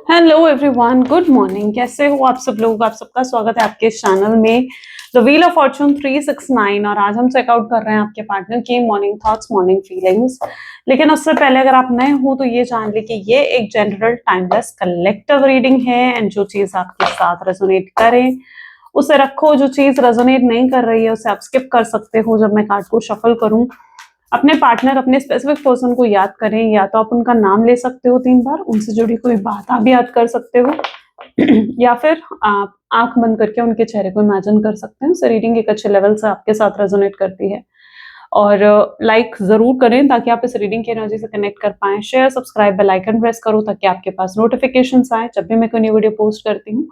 Hello everyone, good morning. कैसे हो आप सब लोग? आप सबका स्वागत है आपके चैनल में द व्हील ऑफ फॉर्चून 369। और आज हम चेकआउट कर रहे हैं आपके पार्टनर की मॉर्निंग थॉट्स, मॉर्निंग फीलिंग्स। लेकिन उससे पहले अगर आप नए हो तो ये जान ले कि ये एक जनरल टाइमलेस कलेक्टिव रीडिंग है एंड जो चीज आपके साथ रेजोनेट करे उसे रखो। जो चीज रेजोनेट नहीं कर रही है उसे आप स्किप कर सकते हो। जब मैं कार्ड को शफल करूं, अपने पार्टनर, अपने स्पेसिफिक पर्सन को याद करें। या तो आप उनका नाम ले सकते हो 3 बार, उनसे जुड़ी कोई बात आप भी याद कर सकते हो या फिर आप आंख बंद करके उनके चेहरे को इमेजिन कर सकते हैं। उससे रीडिंग एक अच्छे लेवल से आपके साथ रेजोनेट करती है। और लाइक जरूर करें ताकि आप इस रीडिंग की एनर्जी से कनेक्ट कर पाएं। Share, subscribe, bell icon press करो ताकि आपके पास नोटिफिकेशंस आए जब भी मैं कोई न्यू वीडियो पोस्ट करती हूँ।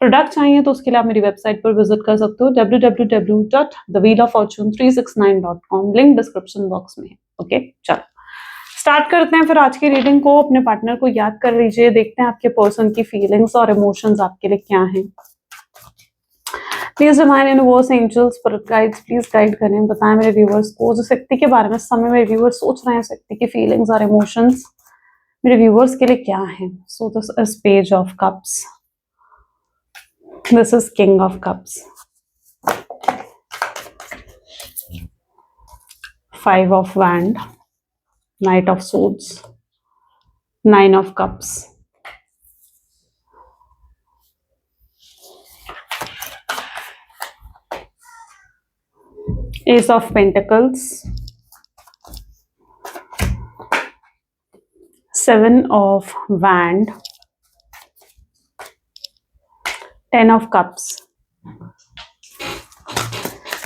प्रोडक्ट चाहिए तो उसके लिए आप मेरी वेबसाइट पर विजिट कर सकते हो www.thewheeloffortune369.com। लिंक डिस्क्रिप्शन बॉक्स में है। ओके, चलो स्टार्ट करते हैं फिर आज की रीडिंग को। अपने पार्टनर को याद कर लीजिए, देखते हैं आपके पर्सन की फीलिंग्स और इमोशंस आपके लिए क्या हैं। Please divine universe, angels, spirit guides please guide करें, बताएं मेरे व्यूवर्स को जो व्यक्ति के बारे में इस समय मेरे व्यूवर्स सोच रहे हैं, उस व्यक्ति की फीलिंग्स और इमोशंस मेरे व्यूवर्स के लिए क्या है। सो this is page of cups, this is king of cups, 5 of wand, knight of swords, 9 of cups, ace of pentacles, 7 of wand, 10 of cups.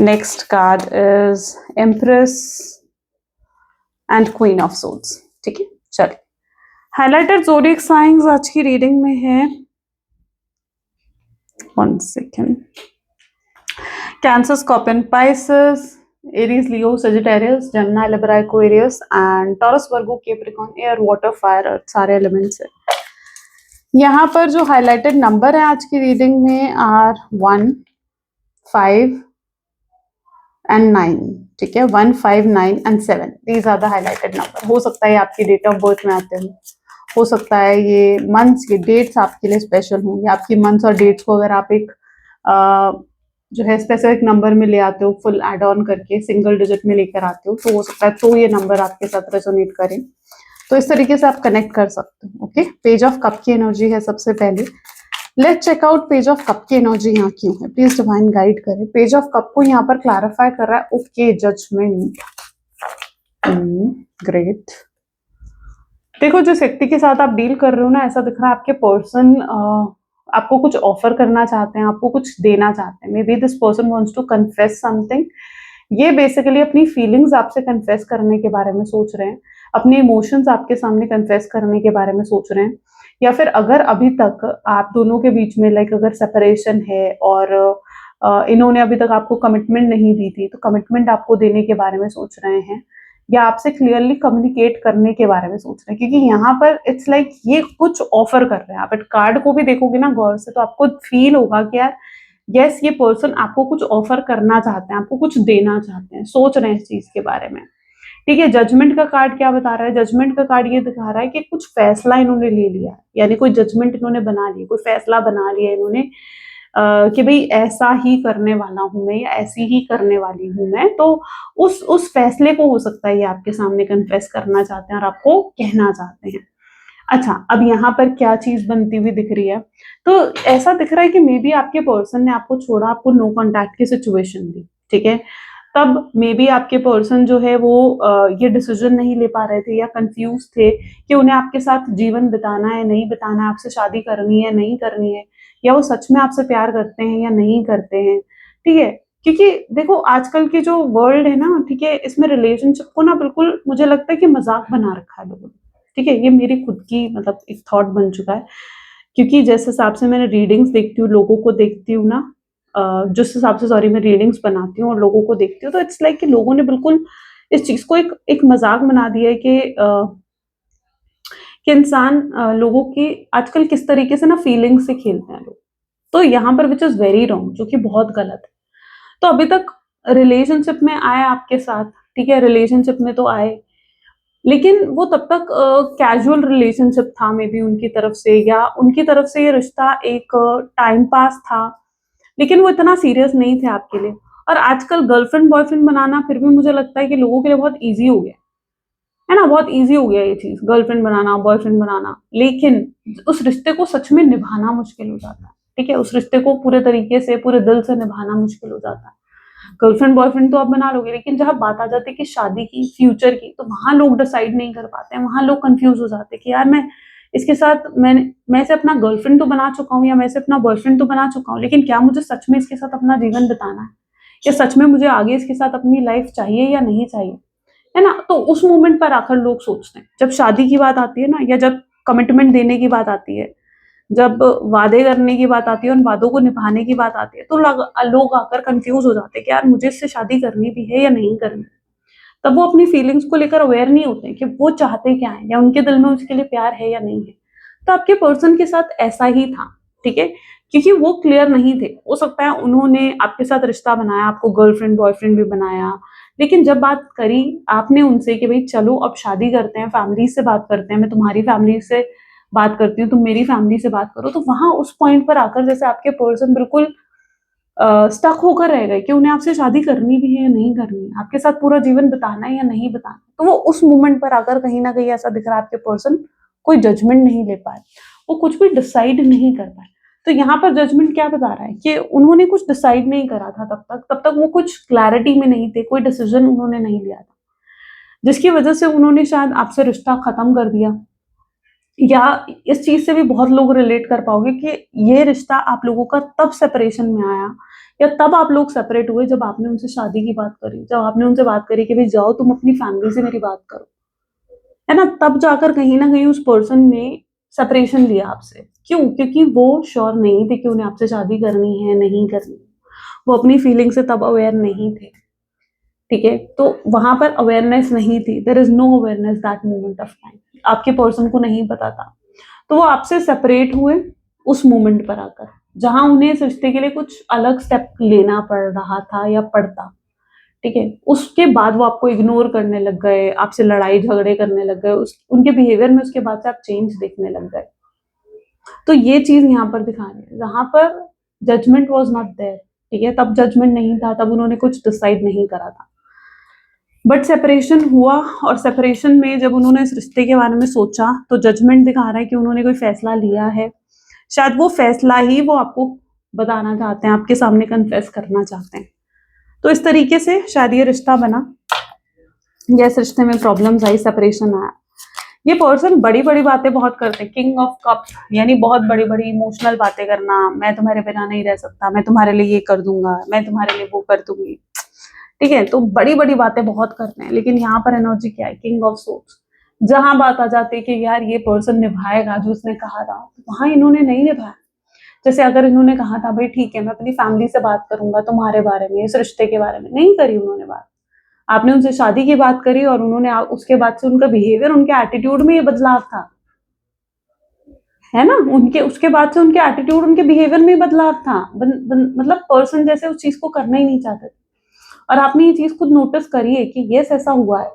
Next card is empress and queen of swords। ठीक है, चलिए highlighted zodiac science आज की reading में है। 1 second। Cancer, Scorpion, Pisces, Aries, Leo, Sagittarius, Gemini, Libra, Aquarius and Taurus, Virgo, Capricorn, air, water, fire, earth, सारे elements है। यहाँ पर जो हाइलाइटेड नंबर है आज की रीडिंग में आर 1, 5 एंड 9। ठीक है, 1, 5, 9 and 7, these are the highlighted number. हो सकता है आपकी डेट ऑफ बर्थ में आते हो सकता है ये मंथ्स, ये डेट्स आपके लिए स्पेशल हों, या आपकी मंथ्स और डेट्स को अगर आप एक जो है स्पेसिफिक नंबर में ले आते हो, फुल एड ऑन करके सिंगल डिजिट में लेकर आते हो, तो हो सकता है तो ये नंबर आपके साथ रेजोनेट करें। तो इस तरीके से आप कनेक्ट कर सकते हो। ओके, पेज ऑफ कप की एनर्जी है सबसे पहले। Let's check out page of cup की एनर्जी यहाँ क्यों है। प्लीज डिवाइन गाइड करें। पेज ऑफ कप को यहाँ पर क्लैरिफाई कर रहा है ओके जजमेंट। ग्रेट। देखो, जिस व्यक्ति के साथ आप डील कर रहे हो ना, ऐसा दिख रहा है आपके पर्सन आपको कुछ ऑफर करना चाहते हैं, आपको कुछ देना चाहते हैं। Maybe this person wants to confess something. ये बेसिकली अपनी फीलिंग्स आपसे कन्फेस करने के बारे में सोच रहे हैं, अपने इमोशंस आपके सामने कन्फेस करने के बारे में सोच रहे हैं। या फिर अगर अभी तक आप दोनों के बीच में लाइक अगर सेपरेशन है और इन्होंने अभी तक आपको कमिटमेंट नहीं दी थी, तो कमिटमेंट आपको देने के बारे में सोच रहे हैं, या आपसे क्लियरली कम्युनिकेट करने के बारे में सोच रहे हैं। क्योंकि यहाँ पर इट्स लाइक ये कुछ ऑफर कर रहे हैं। आप कार्ड को भी देखोगे ना गौर से, तो आपको फील होगा कि यार यस, ये पर्सन आपको कुछ ऑफर करना चाहते हैं, आपको कुछ देना चाहते हैं, सोच रहे हैं इस चीज के बारे में। ठीक है, जजमेंट का कार्ड क्या बता रहा है? जजमेंट का कार्ड ये दिखा रहा है कि कुछ फैसला इन्होंने ले लिया, यानी कोई जजमेंट इन्होंने बना लिया, कोई फैसला बना लिया इन्होंने कि भाई ऐसा ही करने वाला हूं मैं, या ऐसी ही करने वाली हूं मैं। तो उस फैसले को हो सकता है ये आपके सामने कन्फेस करना चाहते हैं और आपको कहना चाहते हैं। अच्छा, अब यहाँ पर क्या चीज बनती हुई दिख रही है? तो ऐसा दिख रहा है कि मे बी आपके पर्सन ने आपको छोड़ा, आपको नो कॉन्टैक्ट की सिचुएशन दी। ठीक है, तब मे बी आपके पर्सन जो है वो ये डिसीजन नहीं ले पा रहे थे या कंफ्यूज थे कि उन्हें आपके साथ जीवन बिताना है, नहीं बिताना है, आपसे शादी करनी है, नहीं करनी है, या वो सच में आपसे प्यार करते हैं या नहीं करते हैं। ठीक है, क्योंकि देखो आजकल की जो वर्ल्ड है ना, ठीक है, इसमें रिलेशनशिप को ना बिल्कुल मुझे लगता है कि मजाक बना रखा है लोगों ने। ठीक है, ये मेरी खुद की मतलब एक थॉट बन चुका है। क्योंकि जिस हिसाब से मैंने रीडिंग्स देखती हूँ, लोगों को देखती हूँ ना, जिस हिसाब से सॉरी मैं रीडिंग्स बनाती हूँ और लोगों को देखती हूँ, तो इट्स लाइक कि लोगों ने बिल्कुल इस चीज को एक मजाक बना दिया है कि इंसान लोगों की आजकल किस तरीके से ना फीलिंग्स से खेलते हैं लोग। तो यहाँ पर विच इज वेरी रॉन्ग, जो कि बहुत गलत है। तो अभी तक रिलेशनशिप में आए आपके साथ, ठीक है, रिलेशनशिप में तो आए, लेकिन वो तब तक कैजुअल रिलेशनशिप था मे बी उनकी तरफ से, या उनकी तरफ से ये रिश्ता एक टाइम पास था, लेकिन वो इतना सीरियस नहीं थे आपके लिए। और आजकल गर्लफ्रेंड बॉयफ्रेंड बनाना फिर भी मुझे लगता है कि लोगों के लिए बहुत ईज़ी हो गया है ना? बहुत ईज़ी हो गया ये चीज़, गर्लफ्रेंड बनाना, बॉयफ्रेंड बनाना। लेकिन उस रिश्ते को सच में निभाना मुश्किल हो जाता है, ठीक है? उस रिश्ते को पूरे तरीके से, पूरे दिल से निभाना मुश्किल हो जाता है। गर्लफ्रेंड बॉयफ्रेंड तो आप बना लोगे, लेकिन जहाँ बात आ जाती है कि शादी की, फ्यूचर की, तो वहाँ लोग डिसाइड नहीं कर पाते हैं, वहाँ लोग कन्फ्यूज़ हो जाते हैं कि यार मैं इसे अपना गर्लफ्रेंड तो बना चुका हूँ, या मैं इसे अपना बॉयफ्रेंड तो बना चुका हूँ, लेकिन क्या मुझे सच में इसके साथ अपना जीवन बिताना है? या सच में मुझे आगे इसके साथ अपनी लाइफ चाहिए या नहीं चाहिए? है ना? तो उस मोमेंट पर आकर लोग सोचते हैं। जब शादी की बात आती है ना, या जब कमिटमेंट देने की बात आती है, जब वादे करने की बात आती है, उन वादों को निभाने की बात आती है, तो लोग आकर कन्फ्यूज़ हो जाते हैं कि यार मुझे इससे शादी करनी भी है या नहीं करनी। तब वो अपनी फीलिंग्स को लेकर अवेयर नहीं होते हैं कि वो चाहते क्या हैं, या उनके दिल में उसके लिए प्यार है या नहीं है। तो आपके पर्सन के साथ ऐसा ही था, ठीक है? क्योंकि वो क्लियर नहीं थे। हो सकता है उन्होंने आपके साथ रिश्ता बनाया, आपको गर्लफ्रेंड बॉयफ्रेंड भी बनाया, लेकिन जब बात करी आपने उनसे कि भई चलो अब शादी करते हैं, फैमिली से बात करते हैं, मैं तुम्हारी फैमिली से बात करती हूँ, तुम मेरी फैमिली से बात करो, तो वहाँ उस पॉइंट पर आकर जैसे आपके पर्सन बिल्कुल स्टक होकर रह गए कि उन्हें आपसे शादी करनी भी है या नहीं करनी है, आपके साथ पूरा जीवन बिताना है या नहीं बिताना। तो वो उस मोमेंट पर आकर कहीं न कहीं ऐसा दिख रहा है आपके पर्सन कोई जजमेंट नहीं ले पाए, वो कुछ भी डिसाइड नहीं कर पाए। तो यहाँ पर जजमेंट क्या बता रहा है कि उन्होंने कुछ डिसाइड नहीं करा था तब तक वो कुछ क्लैरिटी में नहीं थे, कोई डिसीजन उन्होंने नहीं लिया था, जिसकी वजह से उन्होंने शायद आपसे रिश्ता खत्म कर दिया। या इस चीज़ से भी बहुत लोग रिलेट कर पाओगे कि ये रिश्ता आप लोगों का तब सेपरेशन में आया, या तब आप लोग सेपरेट हुए जब आपने उनसे शादी की बात करी, जब आपने उनसे बात करी कि भई जाओ तुम अपनी फैमिली से मेरी बात करो, है ना? तब जाकर कहीं न कहीं उस पर्सन ने सेपरेशन लिया आपसे। क्यों? क्योंकि वो श्योर नहीं थे कि उन्हें आपसे शादी करनी है, नहीं करनी। वो अपनी फीलिंग से तब अवेयर नहीं थे, ठीक है? तो वहाँ पर अवेयरनेस नहीं थी, there is no awareness that moment of time. आपके पर्सन को नहीं पता था। तो वो आपसे सेपरेट हुए उस मोमेंट पर आकर, जहाँ उन्हें इस रिश्ते के लिए कुछ अलग स्टेप लेना पड़ रहा था या पड़ता, ठीक है? उसके बाद वो आपको इग्नोर करने लग गए, आपसे लड़ाई-झगड़े करने लग गए, उस उनके बिहेवियर में उसके बाद से आप चेंज देखने लग गए। तो ये चीज़ यहाँ पर दिखा रहे हैं, जहाँ पर जजमेंट वाज़ नॉट देयर, ठीक है? तब जजमेंट नहीं था, तब उन्होंने कुछ डिसाइड नहीं करा था। बट सेपरेशन हुआ, और सेपरेशन में जब उन्होंने इस रिश्ते के बारे में सोचा, तो जजमेंट दिखा रहा है कि उन्होंने कोई फैसला लिया है। शायद वो फैसला ही वो आपको बताना चाहते हैं, आपके सामने कन्फेस करना चाहते हैं। तो इस तरीके से शायद ये रिश्ता बना, या इस रिश्ते में प्रॉब्लम्स आई, सेपरेशन आया। ये पर्सन बड़ी-बड़ी बातें बहुत करते हैं, किंग ऑफ कप, यानी बहुत बड़ी-बड़ी इमोशनल बातें करना, मैं तुम्हारे बिना नहीं रह सकता, मैं तुम्हारे लिए ये कर दूँगा, मैं तुम्हारे लिए वो कर दूँगी। ठीक है? तो बड़ी-बड़ी बातें बहुत करते हैं, लेकिन यहाँ पर एनर्जी क्या है? King of swords. जहाँ बात आ जाती है कि यार ये पर्सन निभाएगा जो उसने कहा था, वहाँ इन्होंने नहीं निभाया। जैसे अगर इन्होंने कहा था भाई ठीक है मैं अपनी फैमिली से बात करूँगा तुम्हारे बारे में, इस रिश्ते के बारे में, नहीं करी उन्होंने बात। आपने उनसे शादी की बात करी, और उन्होंने उसके बाद से उनका बिहेवियर, उनके एटीट्यूड में ये बदलाव था। है ना? उनके उसके बाद से उनके एटीट्यूड, उनके बिहेवियर में बदलाव था। मतलब पर्सन जैसे उस चीज़ को करना ही नहीं चाहते थे। और आपने ये चीज़ खुद नोटिस करी है कि येस ऐसा हुआ है।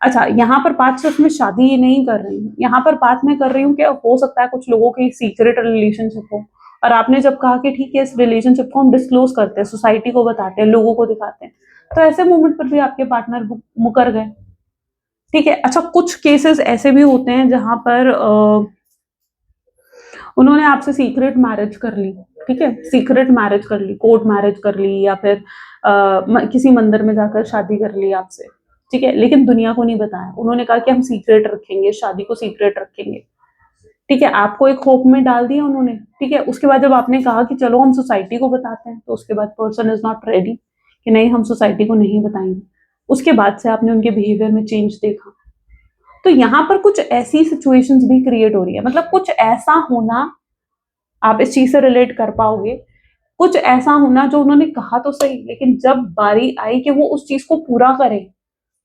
अच्छा, यहाँ पर बात सिर्फ मैं शादी नहीं कर रही हूँ, यहाँ पर बात मैं कर रही हूँ कि हो सकता है कुछ लोगों की सीक्रेट रिलेशनशिप हो, और आपने जब कहा कि ठीक है इस रिलेशनशिप को हम डिस्क्लोज करते हैं, सोसाइटी को बताते हैं, लोगों को दिखाते हैं, तो ऐसे मोमेंट पर भी आपके पार्टनर मुकर गए, ठीक है? अच्छा, कुछ केसेस ऐसे भी होते हैं जहाँ पर उन्होंने आपसे सीक्रेट मैरिज कर ली, ठीक है? सीक्रेट मैरिज कर ली, कोर्ट मैरिज कर ली, या फिर किसी मंदिर में जाकर शादी कर ली आपसे, ठीक है? लेकिन दुनिया को नहीं बताया। उन्होंने कहा कि हम सीक्रेट रखेंगे, शादी को सीक्रेट रखेंगे, ठीक है? आपको एक होप में डाल दिया उन्होंने, ठीक है? उसके बाद जब आपने कहा कि चलो हम सोसाइटी को बताते हैं, तो उसके बाद पर्सन इज़ नॉट रेडी कि नहीं हम सोसाइटी को नहीं बताएँगे। उसके बाद से आपने उनके बिहेवियर में चेंज देखा। तो यहाँ पर कुछ ऐसी सिचुएशंस भी क्रिएट हो रही है, मतलब कुछ ऐसा होना, आप इस चीज़ से रिलेट कर पाओगे, कुछ ऐसा होना जो उन्होंने कहा तो सही, लेकिन जब बारी आई कि वो उस चीज़ को पूरा करें,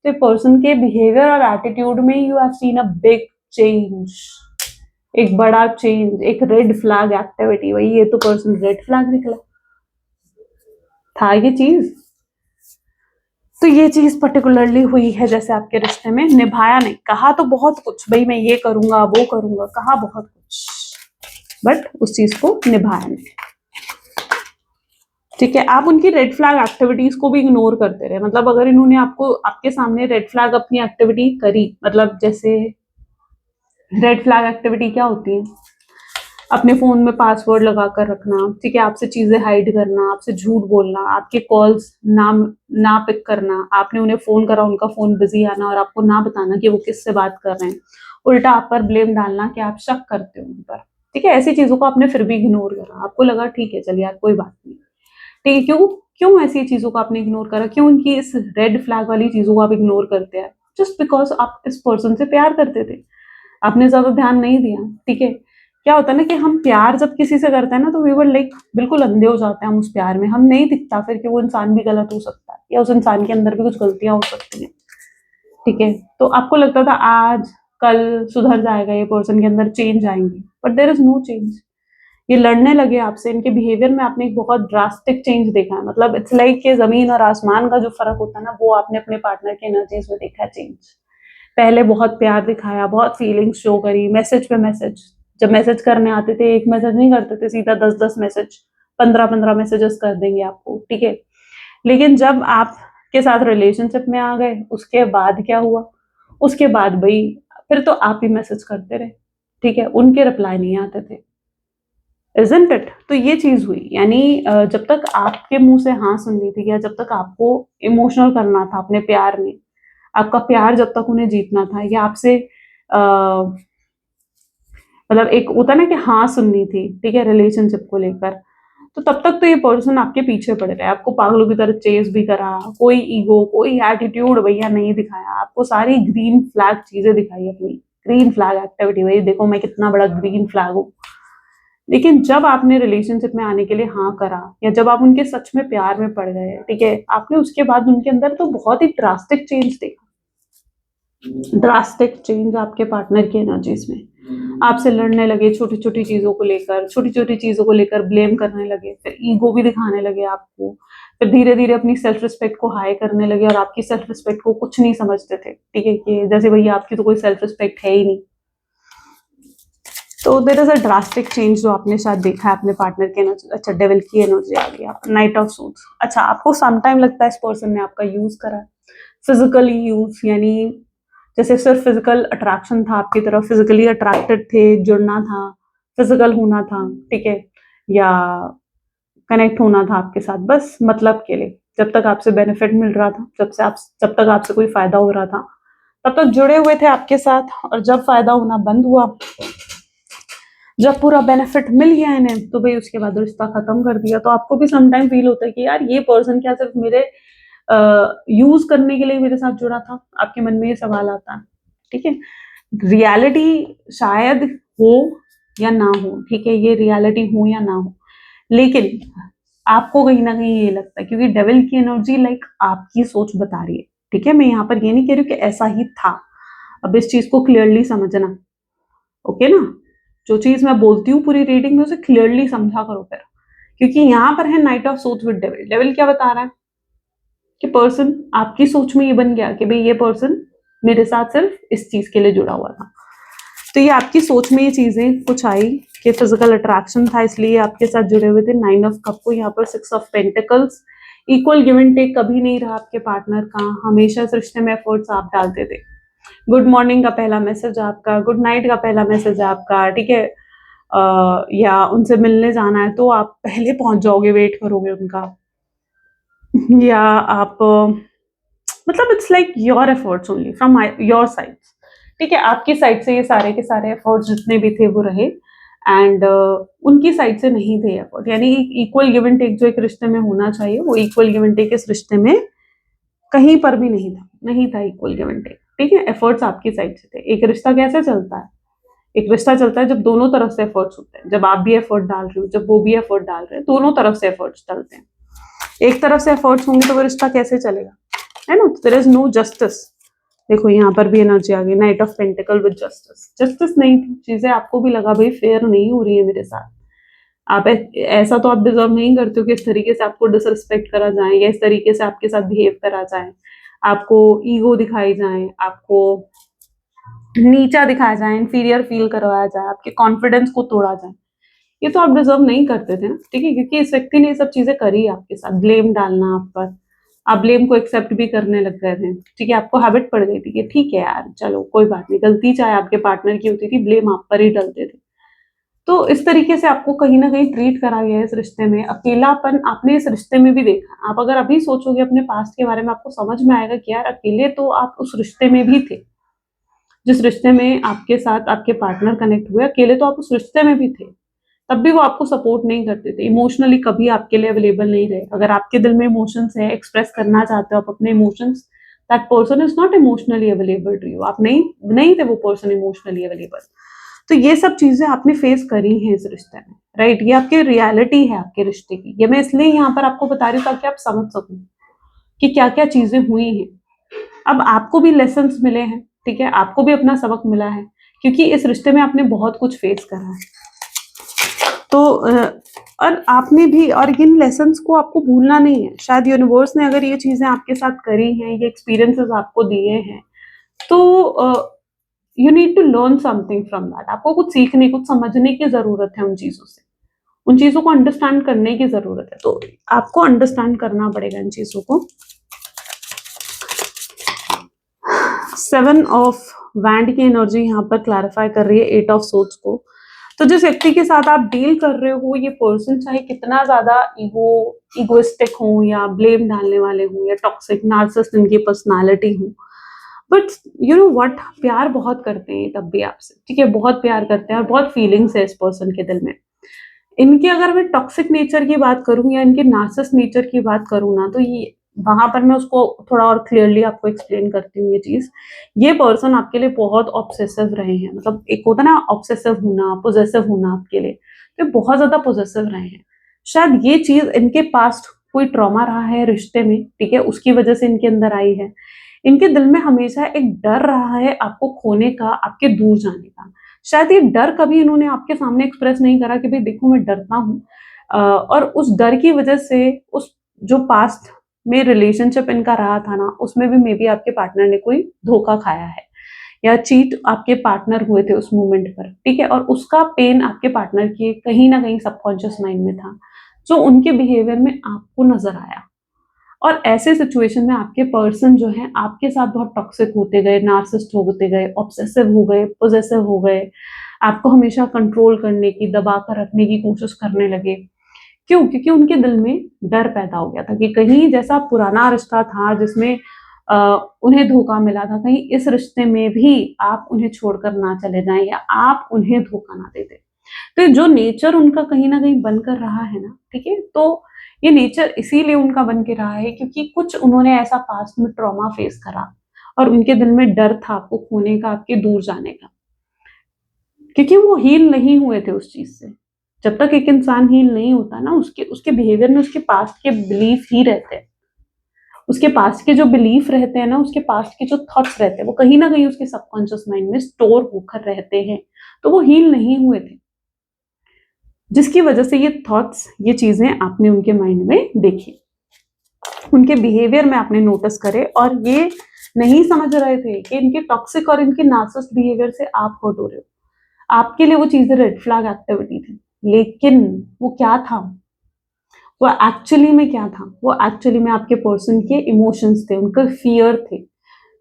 तो पर्सन के बिहेवियर और एटीट्यूड में you have seen a big change, एक बड़ा चेंज, एक रेड फ्लैग एक्टिविटी। वही, ये तो पर्सन रेड फ्लैग निकला था ये चीज़। तो ये चीज पर्टिकुलरली हुई है जैसे आपके रिश्ते में, निभाया नहीं। कहा तो बहुत कुछ, भाई मैं ये करूंगा वो करूंगा, कहा बहुत कुछ, बट उस चीज को निभाया नहीं। ठीक है, आप उनकी रेड फ्लैग एक्टिविटीज को भी इग्नोर करते रहे। मतलब अगर इन्होंने आपको आपके सामने रेड फ्लैग अपनी एक्टिविटी करी, मतलब जैसे रेड फ्लैग एक्टिविटी क्या होती है, अपने फोन में पासवर्ड लगा कर रखना, ठीक है, आपसे चीजें हाइड करना, आपसे झूठ बोलना, आपके कॉल्स ना पिक करना, आपने उन्हें फोन करा उनका फोन बिजी आना और आपको ना बताना कि वो किससे बात कर रहे हैं, उल्टा आप पर ब्लेम डालना कि आप शक करते हो उन पर। ठीक है, ऐसी चीजों को आपने फिर भी इग्नोर करा, आपको लगा ठीक है चलिए यार कोई बात नहीं। ठीक है, क्यों क्यों ऐसी चीजों को आपने इग्नोर करा, क्यों उनकी इस रेड फ्लैग वाली चीजों को आप इग्नोर करते हैं? जस्ट बिकॉज आप इस पर्सन से प्यार करते थे, आपने ज्यादा ध्यान नहीं दिया। ठीक है, क्या होता है ना कि हम प्यार जब किसी से करते हैं ना तो वी वर लाइक बिल्कुल अंधे हो जाते हैं हम उस प्यार में, हम नहीं दिखता फिर कि वो इंसान भी गलत हो सकता है या उस इंसान के अंदर भी कुछ गलतियां हो सकती हैं। ठीक है, तो आपको लगता था आज कल सुधर जाएगा, ये पर्सन के अंदर चेंज आएंगे, but there is no change. ये लड़ने लगे आपसे, इनके बिहेवियर में आपने एक बहुत ड्रास्टिक चेंज देखा है। मतलब इट्स लाइक कि जमीन और आसमान का जो फर्क होता है ना, वो आपने अपने पार्टनर के एनर्जीज में देखा है चेंज। पहले बहुत प्यार दिखाया, बहुत फीलिंग्स शो करी, मैसेज पे मैसेज, जब मैसेज करने आते थे एक मैसेज नहीं करते थे, सीधा 10-10 मैसेज, 15-15 मैसेजेस कर देंगे आपको। ठीक है, लेकिन जब आप के साथ रिलेशनशिप में आ गए उसके बाद क्या हुआ, उसके बाद भाई फिर तो आप ही मैसेज करते रहे। ठीक है, उनके रिप्लाई नहीं आते थे, इजंट इट? तो ये चीज हुई, यानी जब तक आपके मुंह से हाँ सुननी थी या जब तक आपको इमोशनल करना था अपने प्यार में, आपका प्यार जब तक उन्हें जीतना था या आपसे मतलब एक होता ना कि हाँ सुननी थी, ठीक है, रिलेशनशिप को लेकर, तो तब तक तो ये पर्सन आपके पीछे पड़े रहे, आपको पागलों की तरह चेस भी करा, कोई ईगो कोई एटीट्यूड भैया नहीं दिखाया, आपको सारी ग्रीन फ्लैग चीजें दिखाई अपनी, ग्रीन फ्लैग एक्टिविटी, भाई देखो मैं कितना बड़ा ग्रीन फ्लैग हूँ। लेकिन जब आपने रिलेशनशिप में आने के लिए हाँ करा या जब आप उनके सच में प्यार में पड़ गए, ठीक है, आपने उसके बाद उनके अंदर तो बहुत ही ड्रास्टिक चेंज देखा, ड्रास्टिक चेंज आपके पार्टनर की एनर्जीज में। आपसे लड़ने लगे छोटी छोटी चीजों को लेकर, छोटी छोटी चीजों को लेकर ब्लेम करने लगे, फिर ईगो भी दिखाने लगे आपको, फिर धीरे धीरे अपनी सेल्फ रिस्पेक्ट को हाई करने लगे और आपकी सेल्फ रिस्पेक्ट को कुछ नहीं समझते थे। ठीक है, कि जैसे भैया आपकी तो कोई सेल्फ रिस्पेक्ट है ही नहीं। तो there is a drastic change जो आपने शायद देखा है अपने पार्टनर के एनर्जी। अच्छा, डेविल की एनर्जी आ गई, नाइट ऑफ सूट्स। अच्छा, आपको सम टाइम लगता है इस पर्सन ने आपका यूज करा, फिजिकली यूज, यानी जैसे सिर्फ फिजिकल अट्रैक्शन था आपकी तरफ, फिजिकली अट्रैक्टेड थे, जुड़ना था, फिजिकल होना था, ठीक है, या कनेक्ट होना था आपके साथ बस मतलब के लिए, जब तक आपसे बेनिफिट मिल रहा था, जब तक आपसे कोई फायदा हो रहा था तब तक जुड़े हुए थे आपके साथ, और जब फायदा होना बंद हुआ, जब पूरा बेनिफिट मिल गया इन्हें, तो भाई उसके बाद रिश्ता खत्म कर दिया। तो आपको भी समटाइम फील होता है कि यार ये पर्सन क्या सिर्फ मेरे यूज करने के लिए मेरे साथ जुड़ा था? आपके मन में ये सवाल आता है। ठीक है, रियलिटी शायद हो या ना हो, ठीक है, ये रियलिटी हो या ना हो, लेकिन आपको कहीं ना कहीं ये लगता है क्योंकि डेविल की एनर्जी लाइक आपकी सोच बता रही है। ठीक है, मैं यहाँ पर ये नहीं कह रही हूँ कि ऐसा ही था, अब इस चीज को क्लियरली समझना, ओके ना? जो चीज मैं बोलती हूँ पूरी रीडिंग में उसे क्लियरली समझा करो फिर, क्योंकि यहाँ पर है नाइट ऑफ सोच विद डेविल। डेविल क्या बता रहा है कि पर्सन आपकी सोच में ये बन गया कि भाई ये पर्सन मेरे साथ सिर्फ इस चीज के लिए जुड़ा हुआ था, तो ये आपकी सोच में ये चीजें कुछ आई कि फिजिकल अट्रैक्शन था इसलिए आपके साथ जुड़े हुए थे। 9 ऑफ कप को यहाँ पर 6 of pentacles, equal give and take कभी नहीं रहा आपके पार्टनर का, हमेशा इस रिश्ते में एफर्ट्स आप डालते थे। गुड मॉर्निंग का पहला मैसेज आपका, गुड नाइट का पहला मैसेज आपका, ठीक है, या उनसे मिलने जाना है तो आप पहले पहुंच जाओगे, वेट करोगे उनका, या आप मतलब it's like your efforts only from your side. ठीक है, आपकी साइड से ये सारे के सारे एफर्ट्स जितने भी थे वो रहे, एंड उनकी साइड से नहीं थे एफर्ट, यानी इक्वल गिव एंड टेक जो एक रिश्ते में होना चाहिए वो इक्वल गिव एंड टेक इस रिश्ते में कहीं पर भी नहीं था इक्वल गिव एंड टेक। ठीक है, एफर्ट्स आपकी साइड से थे। एक रिश्ता कैसे चलता है? एक रिश्ता चलता है जब दोनों तरफ से एफर्ट्स होते हैं, जब आप भी एफर्ट डाल रहे हो, जब वो भी एफर्ट डाल रहे हैं, दोनों तरफ से एफर्ट्स डालते हैं। एक तरफ से एफर्ट्स होंगे तो वो रिश्ता कैसे चलेगा, है ना? There is no justice. देखो यहाँ पर भी एनर्जी आ गई, knight of pentacle with justice. Justice नहीं थी, चीजें आपको भी लगा भाई फेयर नहीं हो रही है मेरे साथ, आप ऐसा तो आप डिजर्व नहीं करते हो कि इस तरीके से आपको डिसरिस्पेक्ट करा जाए या इस तरीके से आपके साथ बिहेव करा जाए, आपको ईगो दिखाई जाए, आपको नीचा दिखाया जाए, इंफीरियर फील करवाया जाए, आपके कॉन्फिडेंस को तोड़ा जाए। ये तो आप डिजर्व नहीं करते थे ना, ठीक है, क्योंकि इस व्यक्ति ने ये सब चीजें करी आपके साथ, ब्लेम डालना आप पर, आप ब्लेम को एक्सेप्ट भी करने लग गए थे, ठीक है, आपको हैबिट पड़ गई थी कि ठीक है यार चलो कोई बात नहीं, गलती चाहे आपके पार्टनर की होती थी, ब्लेम आप पर ही डलते थे। तो इस तरीके से आपको कहीं ना कहीं ट्रीट करा गया है इस रिश्ते में, अकेलापन आपने इस रिश्ते में भी देखा। आप अगर अभी सोचोगे अपने पास्ट के बारे में, आपको समझ में आएगा कि यार अकेले तो आप उस रिश्ते में भी थे, जिस रिश्ते में आपके साथ आपके पार्टनर कनेक्ट हुए, अकेले तो आप उस रिश्ते में भी थे, तब भी वो आपको सपोर्ट नहीं करते थे, इमोशनली कभी आपके लिए अवेलेबल नहीं रहे। अगर आपके दिल में इमोशंस है, एक्सप्रेस करना चाहते हो आप अपने emotions, that person is not emotionally available to you, आप नहीं थे वो पर्सन इमोशनली अवेलेबल। तो ये सब चीजें आपने फेस करी हैं इस रिश्ते में, राइट, ये आपकी रियलिटी है आपके रिश्ते की। ये मैं इसलिए यहाँ पर आपको बता रही हूँ ताकि आप समझ सको कि क्या क्या चीजें हुई हैं। अब आपको भी लेसन्स मिले हैं, ठीक है, आपको भी अपना सबक मिला है, क्योंकि इस रिश्ते में आपने बहुत कुछ फेस करा है। तो और आपने भी, और इन लेसन्स को आपको भूलना नहीं है। शायद यूनिवर्स ने अगर ये चीजें आपके साथ करी हैं, ये एक्सपीरियंसेस आपको दिए हैं, तो you need to learn something from that. आपको कुछ सीखने, कुछ समझने की जरूरत है उन चीजों से, उन चीजों को अंडरस्टैंड करने की जरूरत है। तो आपको अंडरस्टैंड करना पड़ेगा इन चीजों को। 7 ऑफ वैंड की एनर्जी यहाँ पर क्लैरिफाई कर रही है 8 ऑफ सोर्ड्स को। तो जिस व्यक्ति के साथ आप डील कर रहे हो, ये पर्सन चाहे कितना ज्यादा इगोइस्टिक हो, या ब्लेम डालने वाले हो, या टॉक्सिक नार्सिसिस्ट इनकी पर्सनालिटी हो, बट यू नो व्हाट, प्यार बहुत करते हैं तब भी आपसे, ठीक है, बहुत प्यार करते हैं और बहुत फीलिंग्स है इस पर्सन के दिल में। इनके अगर मैं टॉक्सिक नेचर की बात करूं या इनके नार्सिसिस्ट नेचर की बात करूं ना, तो ये वहां पर मैं उसको थोड़ा और क्लियरली आपको एक्सप्लेन करती हूँ ये चीज। ये पर्सन आपके लिए बहुत ऑब्सेसिव रहे हैं, मतलब एक होता ना ऑब्सेसिव होना, पोजेसिव होना आपके लिए, तो बहुत ज्यादा पोजेसिव रहे हैं। शायद ये चीज इनके पास्ट कोई ट्रॉमा रहा है रिश्ते में, ठीक है, उसकी वजह से इनके अंदर आई है। इनके दिल में हमेशा एक डर रहा है आपको खोने का, आपके दूर जाने का। शायद ये डर कभी इन्होंने आपके सामने एक्सप्रेस नहीं करा कि भाई देखो मैं डरता हूँ, और उस डर की वजह से उस जो पास्ट में रिलेशनशिप इनका रहा था ना, उसमें भी मे बी आपके पार्टनर ने कोई धोखा खाया है, या चीट आपके पार्टनर हुए थे उस मोमेंट पर, ठीक है, और उसका पेन आपके पार्टनर के कहीं ना कहीं सबकॉन्शियस माइंड में था, जो उनके बिहेवियर में आपको नजर आया। और ऐसे सिचुएशन में आपके पर्सन जो है आपके साथ बहुत टॉक्सिक होते गए, नार्सिसिस्ट होते गए, ऑब्सेसिव हो गए, पोजेसिव हो गए, आपको हमेशा कंट्रोल करने की, दबा कर रखने की कोशिश करने लगे। क्यों? क्योंकि उनके दिल में डर पैदा हो गया था कि कहीं जैसा पुराना रिश्ता था जिसमें उन्हें धोखा मिला था, कहीं इस रिश्ते में भी आप उन्हें छोड़कर ना चले जाएं, या आप उन्हें धोखा ना दे दें। तो जो नेचर उनका कहीं ना कहीं बनकर रहा है ना, ठीक है, तो ये नेचर इसीलिए उनका बन के रहा है क्योंकि कुछ उन्होंने ऐसा पास्ट में ट्रॉमा फेस करा, और उनके दिल में डर था आपको खोने का, आपके दूर जाने का, क्योंकि वो हील नहीं हुए थे उस चीज से। जब तक एक इंसान हील नहीं होता ना, उसके उसके बिहेवियर में उसके पास्ट के बिलीफ ही रहते हैं, उसके पास्ट के जो बिलीफ रहते हैं ना, उसके पास्ट के जो थॉट्स रहते हैं, वो कहीं ना कहीं उसके सबकॉन्शियस माइंड में स्टोर होकर रहते हैं। तो वो हील नहीं हुए थे, जिसकी वजह से ये थॉट्स, ये चीजें आपने उनके माइंड में देखी, उनके बिहेवियर में आपने नोटिस करे, और ये नहीं समझ रहे थे कि इनके टॉक्सिक और इनके नार्सिसिस्ट बिहेवियर से आप हर्ट हो रहे हो। आपके लिए वो चीजें रेड फ्लैग एक्टिविटी थी, लेकिन वो क्या था, वो एक्चुअली में क्या था, वो एक्चुअली में आपके पर्सन के इमोशंस थे, उनके फियर थे,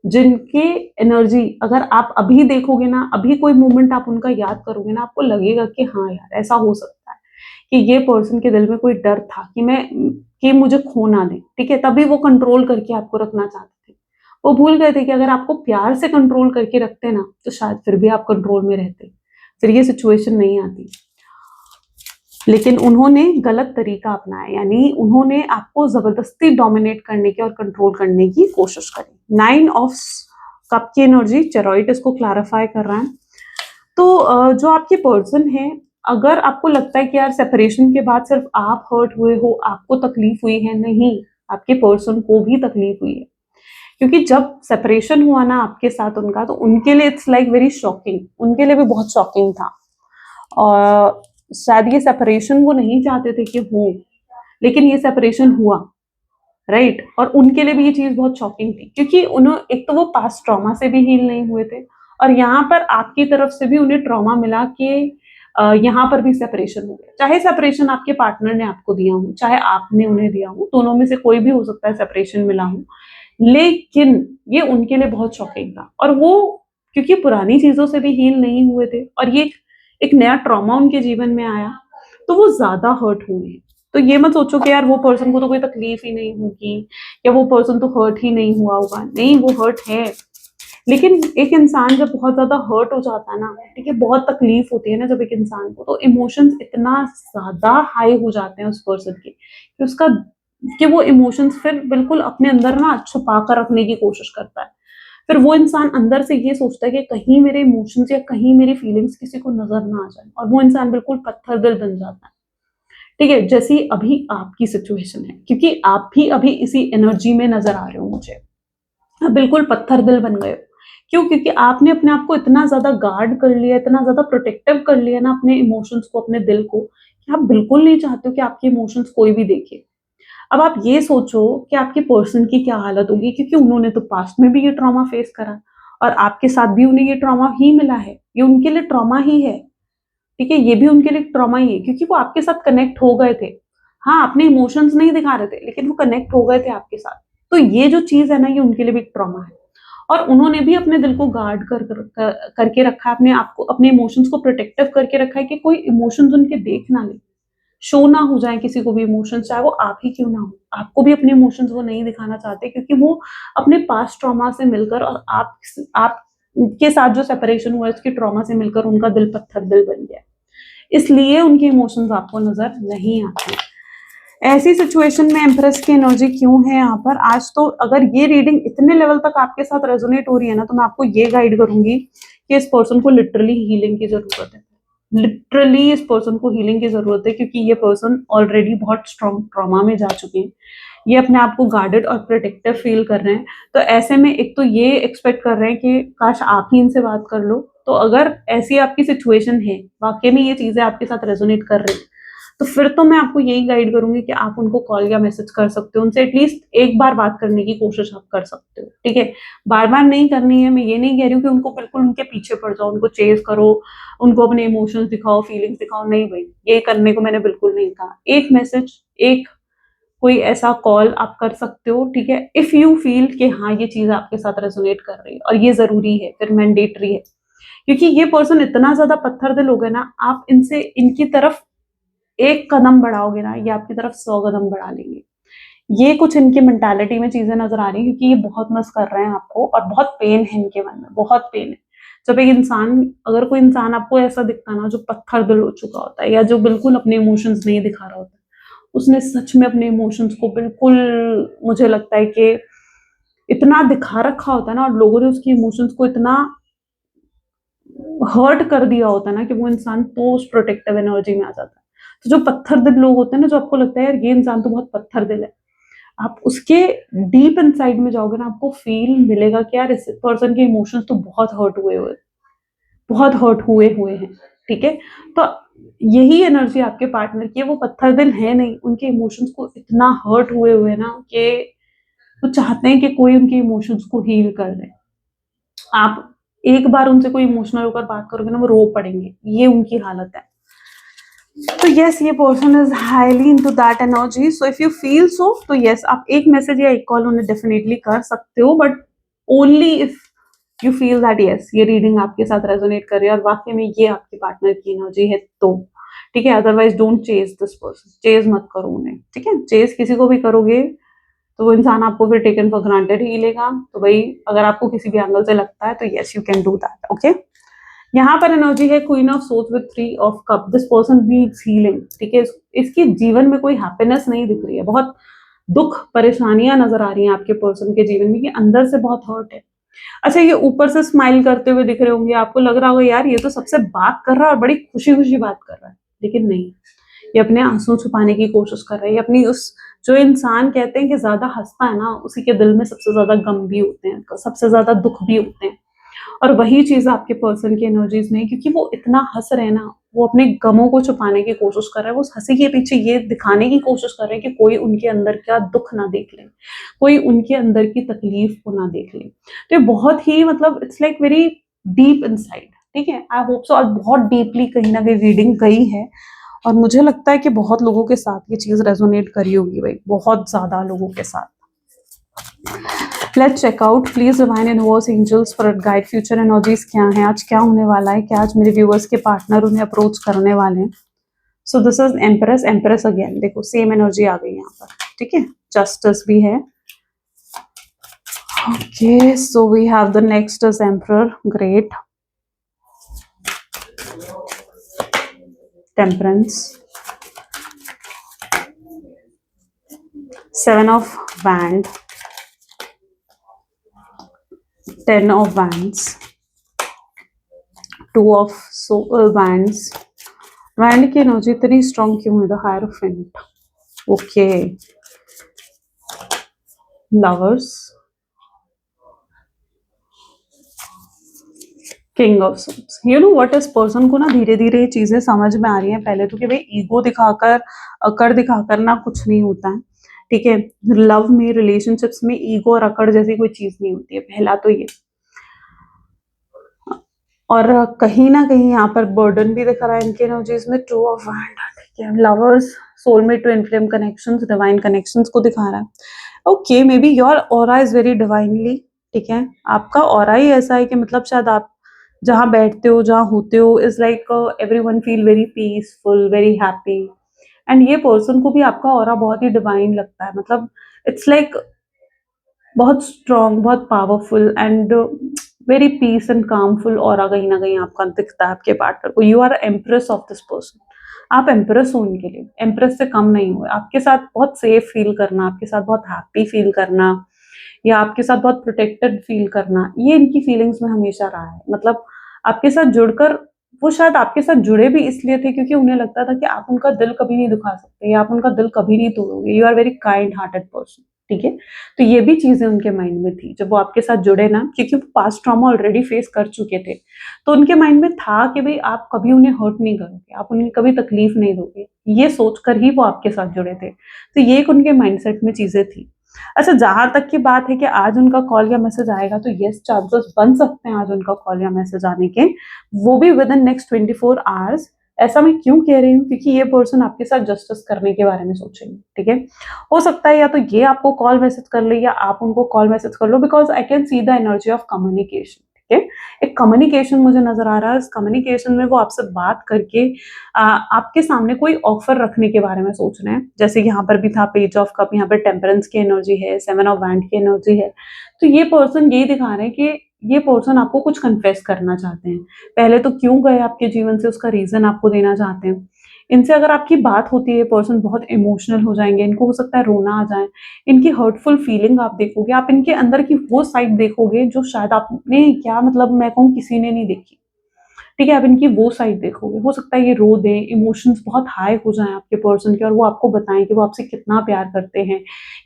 जिनके एनर्जी अगर आप अभी देखोगे ना, अभी कोई मोमेंट आप उनका याद करोगे ना, आपको लगेगा कि हाँ यार ऐसा हो सकता है कि ये पर्सन के दिल में कोई डर था कि मुझे खो ना दे, ठीक है, तभी वो कंट्रोल करके आपको रखना चाहते थे। वो भूल गए थे कि अगर आपको प्यार से कंट्रोल करके रखते ना, तो शायद फिर भी आप कंट्रोल में रहते, फिर ये सिचुएशन नहीं आती। लेकिन उन्होंने गलत तरीका अपनाया, यानी उन्होंने आपको जबरदस्ती डोमिनेट करने की और कंट्रोल करने की कोशिश करी। 9 ऑफ कप की एनर्जी चेरॉइट इसको क्लैरिफाई कर रहा है। तो जो आपके पर्सन है, अगर आपको लगता है कि यार सेपरेशन के बाद सिर्फ आप हर्ट हुए हो, आपको तकलीफ हुई है, नहीं, आपके पर्सन को भी तकलीफ हुई है, क्योंकि जब सेपरेशन हुआ ना आपके साथ उनका, तो उनके लिए इट्स लाइक वेरी शॉकिंग, उनके लिए भी बहुत शॉकिंग था। और शायद ये सेपरेशन वो नहीं चाहते थे कि हो, लेकिन ये सेपरेशन हुआ, राइट? और उनके लिए भी ये चीज़ बहुत शॉकिंग थी, क्योंकि एक तो वो पास्ट ट्रॉमा से भी हील नहीं हुए थे, और यहाँ पर आपकी तरफ से भी उन्हें ट्रॉमा मिला कि यहाँ पर भी सेपरेशन हो गया। चाहे सेपरेशन आपके पार्टनर ने आपको दिया हो, चाहे आपने उन्हें दिया हो, दोनों में से कोई भी हो सकता है सेपरेशन मिला हो, लेकिन ये उनके लिए बहुत शॉकिंग था। और वो क्योंकि पुरानी चीज़ों से भी हील नहीं हुए थे, और ये एक नया ट्रॉमा उनके जीवन में आया, तो वो ज़्यादा हर्ट हुए हैं। तो ये मत सोचो कि यार वो पर्सन को तो कोई तकलीफ ही नहीं होगी, या वो पर्सन तो हर्ट ही नहीं हुआ होगा। नहीं, वो हर्ट है, लेकिन एक इंसान जब बहुत ज्यादा हर्ट हो जाता है ना, ठीक है, बहुत तकलीफ होती है ना जब एक इंसान को, तो इमोशंस इतना ज्यादा हाई हो जाते हैं उस पर्सन के कि उसका कि वो इमोशंस फिर बिल्कुल अपने अंदर ना छुपा कर रखने की कोशिश करता है। फिर वो इंसान अंदर से ये सोचता है कि कहीं मेरे इमोशंस या कहीं मेरी फीलिंग्स किसी को नजर ना आ जाए, और वो इंसान बिल्कुल पत्थर दिल बन जाता है। ठीक है, जैसी अभी आपकी सिचुएशन है, क्योंकि आप भी अभी इसी एनर्जी में नजर आ रहे हो मुझे, आप बिल्कुल पत्थर दिल बन गए हो। क्यों? क्योंकि आपने अपने आप को इतना ज्यादा गार्ड कर लिया, इतना ज्यादा प्रोटेक्टिव कर लिया ना अपने इमोशंस को, अपने दिल को, कि आप बिल्कुल नहीं चाहते हो कि आपके इमोशंस कोई भी देखे। अब आप ये सोचो कि आपके पर्सन की क्या हालत होगी, क्योंकि उन्होंने तो पास्ट में भी ये ट्रॉमा फेस करा, और आपके साथ भी उन्हें ये ट्रॉमा ही मिला है, ये उनके लिए ट्रॉमा ही है। ठीक है, ये भी उनके लिए ट्रॉमा ही है, क्योंकि वो आपके साथ कनेक्ट हो गए थे। हाँ, अपने इमोशंस नहीं दिखा रहे थे, लेकिन वो कनेक्ट हो गए थे आपके साथ। तो ये जो चीज है ना, ये उनके लिए भी एक ट्रॉमा है, और उन्होंने भी अपने दिल को गार्ड करके रखा है, अपने आप को, अपने इमोशंस को प्रोटेक्टिव करके रखा है कि कोई इमोशंस उनके देख ना ले, शो ना हो जाए किसी को भी इमोशंस, चाहे वो आप ही क्यों ना हो। आपको भी अपने इमोशंस वो नहीं दिखाना चाहते, क्योंकि वो अपने पास्ट ट्रॉमा से मिलकर, और आप के साथ जो सेपरेशन हुआ है उसके ट्रॉमा से मिलकर उनका दिल पत्थर दिल बन गया, इसलिए उनके इमोशंस आपको नजर नहीं आते। ऐसी सिचुएशन में एम्प्रेस की एनर्जी क्यों है यहाँ पर आज? तो अगर ये रीडिंग इतने लेवल तक आपके साथ रेजोनेट हो रही है ना, तो मैं आपको ये गाइड करूंगी कि इस पर्सन को लिटरली हीलिंग की जरूरत है। लिटरली इस पर्सन को हीलिंग की जरूरत है, क्योंकि ये पर्सन ऑलरेडी बहुत स्ट्रॉन्ग ट्रॉमा में जा चुके हैं। ये अपने आप को गार्डेड और प्रोटेक्टिव फील कर रहे हैं। तो ऐसे में एक तो ये एक्सपेक्ट कर रहे हैं कि काश आप ही इनसे बात कर लो। तो अगर ऐसी आपकी सिचुएशन है, वाकई में ये चीजें आपके साथ रेजोनेट कर रही है, तो फिर तो मैं आपको यही गाइड करूंगी कि आप उनको कॉल या मैसेज कर सकते हो, उनसे एटलीस्ट एक बार बात करने की कोशिश आप कर सकते हो। ठीक है, बार बार नहीं करनी है, मैं ये नहीं कह रही हूँ कि उनको बिल्कुल उनके पीछे पड़ जाओ, उनको चेज करो, उनको अपने इमोशंस दिखाओ, फीलिंग्स दिखाओ, नहीं भाई, ये करने को मैंने बिल्कुल नहीं कहा। एक मैसेज, एक कोई ऐसा कॉल आप कर सकते हो। ठीक है, इफ यू फील कि हाँ ये चीज आपके साथ रेजोनेट कर रही है और ये जरूरी है, फिर मैंडेटरी है, क्योंकि ये पर्सन इतना ज्यादा पत्थर दिल हो गए ना, आप इनसे इनकी तरफ एक कदम बढ़ाओगे ना, ये आपकी तरफ 100 कदम बढ़ा लेंगे। ये कुछ इनकी मेंटालिटी में चीजें नजर आ रही हैं, क्योंकि ये बहुत मिस कर रहे हैं आपको, और बहुत पेन है इनके मन में, बहुत पेन है। जब एक इंसान, अगर कोई इंसान आपको ऐसा दिखता है ना, जो पत्थर दिल हो चुका होता है, या जो बिल्कुल अपने इमोशंस नहीं दिखा रहा होता, उसने सच में अपने इमोशंस को बिल्कुल, मुझे लगता है कि इतना दिखा रखा होता है ना, और लोगों ने उसकी इमोशंस को इतना हर्ट कर दिया होता है ना, कि वो इंसान तो उस प्रोटेक्टिव एनर्जी में आ जाता है। तो जो पत्थर दिल लोग होते हैं ना, जो आपको लगता है यार ये इंसान तो बहुत पत्थर दिल है, आप उसके डीप इनसाइड में जाओगे ना, आपको फील मिलेगा कि यार इस पर्सन के इमोशंस तो बहुत हर्ट हुए हुए, बहुत हर्ट हुए हुए हैं। ठीक है, तो यही एनर्जी आपके पार्टनर की है, वो पत्थर दिल है नहीं, उनके इमोशंस को इतना हर्ट हुए हुए ना, कि वो चाहते हैं कि कोई उनके इमोशंस को हील कर दे। आप एक बार उनसे कोई इमोशनल होकर बात करोगे ना, वो रो पड़ेंगे, ये उनकी हालत है। तो यस, ये person is highly into that energy, so if you feel so, तो यस, आप एक मैसेज या एक कॉल उन्हें डेफिनेटली कर सकते हो, but only if you feel that yes ये रीडिंग आपके साथ रेजोनेट कर रही है और वाकई में ये आपके पार्टनर की एनर्जी है तो। ठीक है, otherwise don't chase this person, chase मत करो उन्हें। ठीक है, चेज किसी को भी करोगे तो वो इंसान आपको फिर टेकन फॉर ग्रांटेड ही लेगा। तो भाई, अगर आपको किसी भी एंगल से लगता है तो yes you can do that. Okay, यहाँ पर एनर्जी है queen of swords with 3 of cup. This person needs healing. ठीक है, इसके जीवन में कोई हैप्पीनेस नहीं दिख रही है, बहुत दुख परेशानियां नजर आ रही हैं आपके पर्सन के जीवन में, कि अंदर से बहुत हर्ट है। अच्छा, ये ऊपर से स्माइल करते हुए दिख रहे होंगे, आपको लग रहा होगा यार ये तो सबसे बात कर रहा है और बड़ी खुशी खुशी बात कर रहा है, लेकिन नहीं, ये अपने आंसू छुपाने की कोशिश कर रहा है। अपनी उस, जो इंसान कहते हैं कि ज्यादा हंसता है ना, उसी के दिल में सबसे ज्यादा गम भी होते हैं, सबसे ज्यादा दुख भी होते हैं। और वही चीज आपके पर्सन की एनर्जीज में है, क्योंकि वो इतना हंस रहे हैं ना, वो अपने गमों को छुपाने की कोशिश कर रहे हैं, वो हंसी के पीछे ये दिखाने की कोशिश कर रहे हैं कि कोई उनके अंदर का दुख ना देख ले, कोई उनके अंदर की तकलीफ को ना देख ले। तो ये बहुत ही मतलब it's like very deep inside, ठीक है। आई होप सो आज बहुत डीपली कहीं ना कहीं रीडिंग गई है, और मुझे लगता है कि बहुत लोगों के साथ ये चीज रेजोनेट करी होगी भाई, बहुत ज्यादा लोगों के साथ। Let's check out please divine universe angels for guide future energies क्या है, आज क्या होने वाला है, क्या आज मेरे व्यूअर्स के पार्टनर उन्हें अप्रोच करने वाले हैं। So this is empress, empress again देखो सेम एनर्जी आ गई यहाँ पर, ठीक है। जस्टिस भी है, okay. So we have the next is emperor, great. Temperance, 7 of Wands, 10 of Wands, 2 of Wands। Wand की एनर्जी इतनी स्ट्रॉन्ग क्यों है? The hierophant, okay. Lovers, king of swords. You know what, इस पर्सन को ना धीरे धीरे ये चीजें समझ में आ रही हैं। पहले तो कि भाई ईगो दिखाकर, अकड़ दिखाकर ना कुछ नहीं होता है, ठीक है। लव में, रिलेशनशिप्स में ईगो और अकड़ जैसी कोई चीज नहीं होती है, पहला तो ये। और कहीं ना कहीं यहाँ पर बर्डन भी दिख रहा है इनके एनर्जीज में, 2 ऑफ वैंड, ठीक है। Lovers, soulmate, twin flame connections, divine connections को दिखा रहा है। Okay, may be your aura is very divinely, ठीक है। आपका ऑरा ही ऐसा है कि मतलब शायद आप जहाँ बैठते हो, जहाँ होते हो, is like everyone feel very peaceful, very happy. And ये पर्सन को भी आपका ऑरा बहुत ही डिवाइन लगता है, मतलब इट्स लाइक बहुत स्ट्रॉन्ग, बहुत powerful and very peace and calmful aura कहीं ना कहीं आपका दिखता है आपके पार्टनर को। You are impress of this person, आप एम्प्रेस हो उनके लिए, एम्प्रेस से कम नहीं हुए। आपके साथ बहुत सेफ फील करना, आपके साथ बहुत हैप्पी फील करना, या आपके साथ बहुत प्रोटेक्टेड फील करना, ये इनकी फीलिंग्स में हमेशा रहा है। मतलब आपके साथ जुड़कर, वो शायद आपके साथ जुड़े भी इसलिए थे क्योंकि उन्हें लगता था कि आप उनका दिल कभी नहीं दुखा सकते, या आप उनका दिल कभी नहीं तोड़ोगे। You are very kind hearted person, ठीक है। तो ये भी चीजें उनके माइंड में थी जब वो आपके साथ जुड़े ना, क्योंकि वो पास्ट ट्रॉमा ऑलरेडी फेस कर चुके थे। तो उनके माइंड में था कि भाई आप कभी उन्हें हर्ट नहीं करोगे, आप उन्हें कभी तकलीफ नहीं दोगे, ये सोचकर ही वो आपके साथ जुड़े थे। तो ये एक उनके माइंडसेट में चीजें थी। अच्छा, जहां तक की बात है कि आज उनका कॉल या मैसेज आएगा, तो यस, चांसेस बन सकते हैं आज उनका कॉल या मैसेज आने के, वो भी विद इन नेक्स्ट 24 आवर्स। ऐसा मैं क्यों कह रही हूँ? क्योंकि ये पर्सन आपके साथ जस्टिस करने के बारे में सोचेंगे, ठीक है। हो सकता है या तो ये आपको कॉल मैसेज कर ले, या आप उनको कॉल मैसेज कर लो, because I can see the energy of communication, ठीक है। एक कम्युनिकेशन मुझे नजर आ रहा है। इस कम्युनिकेशन में वो आपसे बात करके आपके सामने कोई ऑफर रखने के बारे में सोच रहे हैं। जैसे यहाँ पर भी था पेज ऑफ कप, यहाँ पर टेम्परेंस की एनर्जी है, 7 ऑफ वैंड की एनर्जी है। तो ये पर्सन यही दिखा रहे हैं कि ये पर्सन आपको कुछ कन्फेस करना चाहते हैं। पहले तो क्यों गए आपके जीवन से, उसका रीजन आपको देना चाहते हैं। इनसे अगर आपकी बात होती है, पर्सन बहुत इमोशनल हो जाएंगे, इनको हो सकता है रोना आ जाए। इनकी हर्टफुल फीलिंग आप देखोगे, आप इनके अंदर की वो साइड देखोगे जो शायद आपने, क्या मतलब मैं कहूँ, किसी ने नहीं देखी, ठीक है। आप इनकी वो साइड देखोगे, हो सकता है ये रो दें, इमोशंस बहुत हाई हो जाएं आपके पर्सन के, और वो आपको बताएं कि वो आपसे कितना प्यार करते हैं,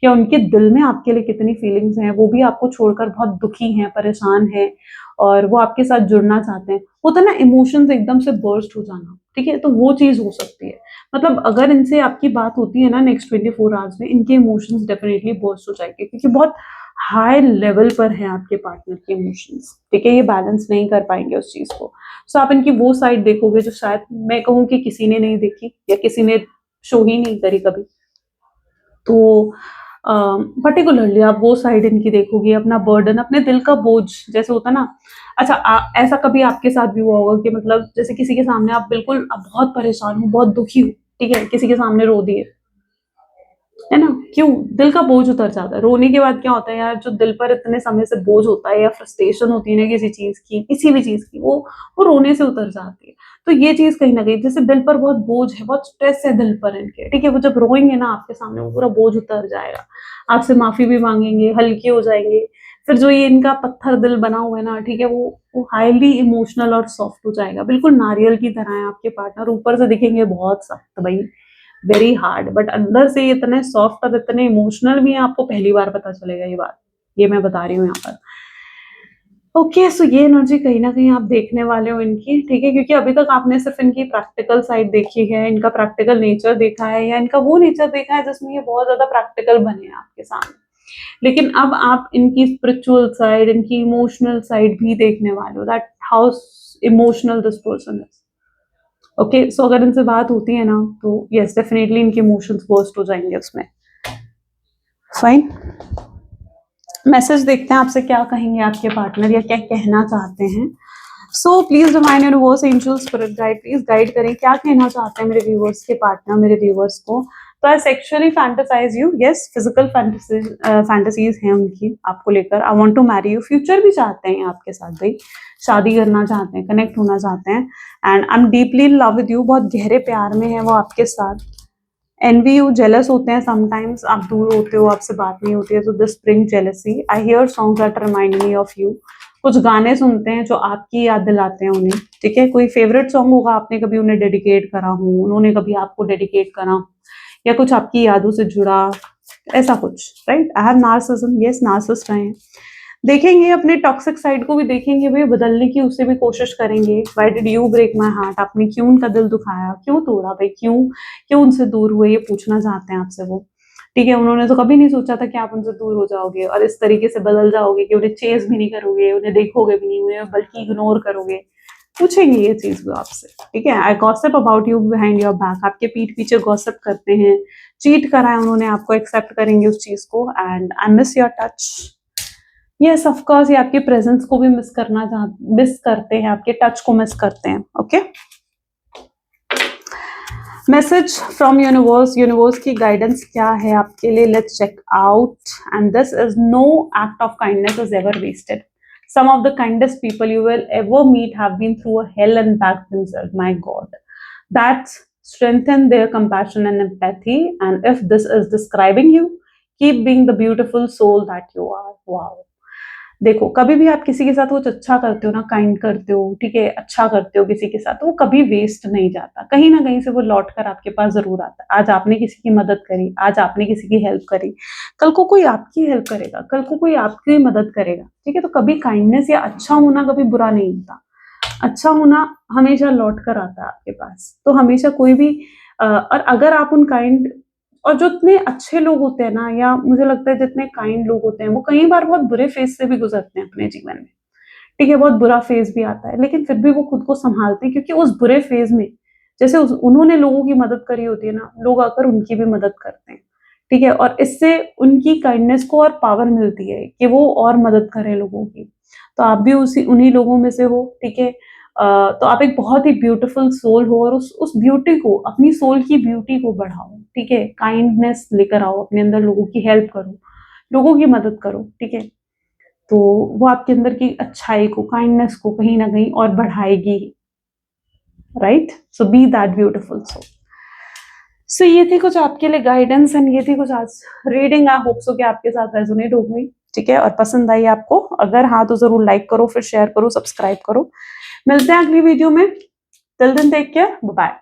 या उनके दिल में आपके लिए कितनी फीलिंग्स हैं। वो भी आपको छोड़कर बहुत दुखी हैं, परेशान हैं, और वो आपके साथ जुड़ना चाहते हैं। होता है ना इमोशंस एकदम से बर्स्ट हो जाना, ठीक है। तो वो चीज हो सकती है। मतलब अगर इनसे आपकी बात होती है ना नेक्स्ट 24 आवर्स में, इनके इमोशंस डेफिनेटली बर्स्ट हो जाएंगे, क्योंकि बहुत हाई लेवल पर है आपके पार्टनर के इमोशंस, ठीक है। ये बैलेंस नहीं कर पाएंगे उस चीज को। सो आप इनकी वो साइड देखोगे जो शायद मैं कहूँ कि किसी ने नहीं देखी, या किसी ने शो ही नहीं करी कभी। तो पर्टिकुलरली आप वो साइड इनकी देखोगे, अपना बर्डन, अपने दिल का बोझ, जैसे होता ना। अच्छा, ऐसा कभी आपके साथ भी हुआ होगा कि मतलब जैसे किसी के सामने आप बिल्कुल, आप बहुत परेशान हो, बहुत दुखी हो, ठीक है, किसी के सामने रो दिए, है ना, क्यों? दिल का बोझ उतर जाता है। रोने के बाद क्या होता है यार, जो दिल पर इतने समय से बोझ होता है, या फ्रस्ट्रेशन होती है ना किसी चीज की, किसी भी चीज की, वो रोने से उतर जाती है। तो ये चीज कहीं ना कहीं, जैसे दिल पर बहुत बोझ है, बहुत स्ट्रेस है दिल पर इनके, ठीक है, वो जब रोएंगे ना आपके सामने, वो पूरा बोझ उतर जाएगा। आपसे माफी भी मांगेंगे, हल्के हो जाएंगे। फिर जो ये इनका पत्थर दिल बना हुआ है ना, ठीक है, वो हाईली इमोशनल और सॉफ्ट हो जाएगा, बिल्कुल नारियल की तरह है आपके पार्टनर। ऊपर से दिखेंगे बहुत सख्त भाई, वेरी हार्ड, बट अंदर से ये इतने सॉफ्ट और इतने इमोशनल भी हैं, आपको पहली बार पता चलेगा ये बात, ये मैं बता रही हूँ यहाँ पर। ओके, सो ये एनर्जी कहीं ना कहीं आप देखने वाले हो इनकी, ठीक है, क्योंकि अभी तक आपने सिर्फ इनकी प्रैक्टिकल साइड देखी है, इनका प्रैक्टिकल नेचर देखा है, या इनका वो नेचर देखा है जिसमें ये बहुत ज्यादा प्रैक्टिकल बने हैं आपके सामने। लेकिन अब आप इनकी स्पिरिचुअल साइड, इनकी इमोशनल साइड भी देखने वाले हो, that how emotional this person is. Okay, so अगर इनसे बात होती है ना, तो यस डेफिनेटली इनके इमोशंस बर्स्ट हो जाएंगे उसमें। फाइन, मैसेज देखते हैं आपसे क्या कहेंगे आपके पार्टनर, या क्या कहना चाहते हैं। So please divine universe, angel, spirit guide, please guide करें क्या कहना चाहते हैं मेरे व्यूअर्स के पार्टनर, मेरे व्यूअर्स को। तो I sexually fantasize you, yes physical fantasies हैं उनकी आपको लेकर। I want to marry you, future भी चाहते हैं आपके साथ भाई, शादी करना चाहते हैं, कनेक्ट होना चाहते हैं। And I am deeply in love with you, बहुत गहरे प्यार में है वो आपके साथ। एनवी यू, जेलस होते हैं समटाइम्स, आप दूर होते हो, आपसे बात नहीं होती है, तो this bring jealousy. I hear songs that remind me of you, कुछ गाने सुनते हैं जो आपकी याद दिलाते हैं उन्हें, ठीक है। कोई फेवरेट सॉन्ग होगा, आपने कभी उन्हें डेडिकेट करा हो, उन्होंने कभी आपको डेडिकेट करा हो, या कुछ आपकी यादों से जुड़ा, ऐसा कुछ, right. I have narcissism, yes narcissist हैं। देखेंगे अपने टॉक्सिक साइड को भी, देखेंगे भाई बदलने की, उससे भी कोशिश करेंगे। Why did you break my heart, आपने क्यों उनका दिल दुखाया, क्यों तोड़ा भाई, क्यों क्यों उनसे दूर हुए, ये पूछना चाहते हैं आपसे वो, ठीक है। उन्होंने तो कभी नहीं सोचा था कि आप उनसे दूर हो जाओगे और इस तरीके से बदल जाओगे कि उन्हें चेज भी नहीं करोगे, उन्हें देखोगे भी नहीं, उन्हें बल्कि इग्नोर करोगे। पूछेंगे ये चीज भी आपसे, ठीक है। I gossip about you behind your back, आपके पीठ पीछे गॉसिप करते हैं, चीट करा है उन्होंने आपको, एक्सेप्ट करेंगे उस चीज को। And I miss your touch, yes of course, ये आपके प्रेजेंस को भी मिस करते हैं, आपके टच को मिस करते हैं। Okay, message from universe, universe की गाइडेंस क्या है आपके लिए, let's check out. And this is no act of kindness is ever wasted, some of the kindest people you will ever meet have been through a hell and back themselves, my god, that strengthen their compassion and empathy. And if this is describing you, keep being the beautiful soul that you are. Wow, देखो कभी भी आप किसी के साथ कुछ अच्छा करते हो ना, काइंड करते हो, ठीक है, अच्छा करते हो किसी के साथ, तो वो कभी वेस्ट नहीं जाता, कहीं ना कहीं से वो लौट कर आपके पास जरूर आता है। आज आपने किसी की मदद करी, आज आपने किसी की हेल्प करी, कल को कोई आपकी हेल्प करेगा, कल को कोई आपकी मदद करेगा, ठीक है। तो कभी काइंडनेस या अच्छा होना कभी बुरा नहीं होता, अच्छा होना हमेशा लौट कर आता है आपके पास। तो हमेशा कोई भी और अगर आप उन काइंड, और जो इतने अच्छे लोग होते हैं ना, या मुझे लगता है जितने काइंड लोग होते हैं, वो कई बार बहुत बुरे फेज से भी गुजरते हैं अपने जीवन में, ठीक है। बहुत बुरा फेज भी आता है, लेकिन फिर भी वो खुद को संभालते हैं, क्योंकि उस बुरे फेज में जैसे उन्होंने लोगों की मदद करी होती है ना, लोग आकर उनकी भी मदद करते हैं, ठीक है। और इससे उनकी काइंडनेस को और पावर मिलती है कि वो और मदद करें लोगों की। तो आप भी उसी उन्हीं लोगों में से हो, ठीक है। तो आप एक बहुत ही ब्यूटीफुल सोल हो, और उस ब्यूटी को, अपनी सोल की ब्यूटी को बढ़ाओ, ठीक है। काइंडनेस लेकर आओ अपने अंदर, लोगों की हेल्प करो, लोगों की मदद करो, ठीक है। तो वो आपके अंदर की अच्छाई को, काइंडनेस को कहीं ना कहीं और बढ़ाएगी, right. So be that beautiful soul. So ये थी कुछ आपके लिए गाइडेंस, एंड ये थी कुछ आज रीडिंग। आई होप सो कि आपके साथ रेजोनेट हो गई, ठीक है, और पसंद आई आपको। अगर हाँ तो जरूर लाइक करो, फिर शेयर करो, सब्सक्राइब करो। मिलते हैं अगली वीडियो में, till then take care, bye.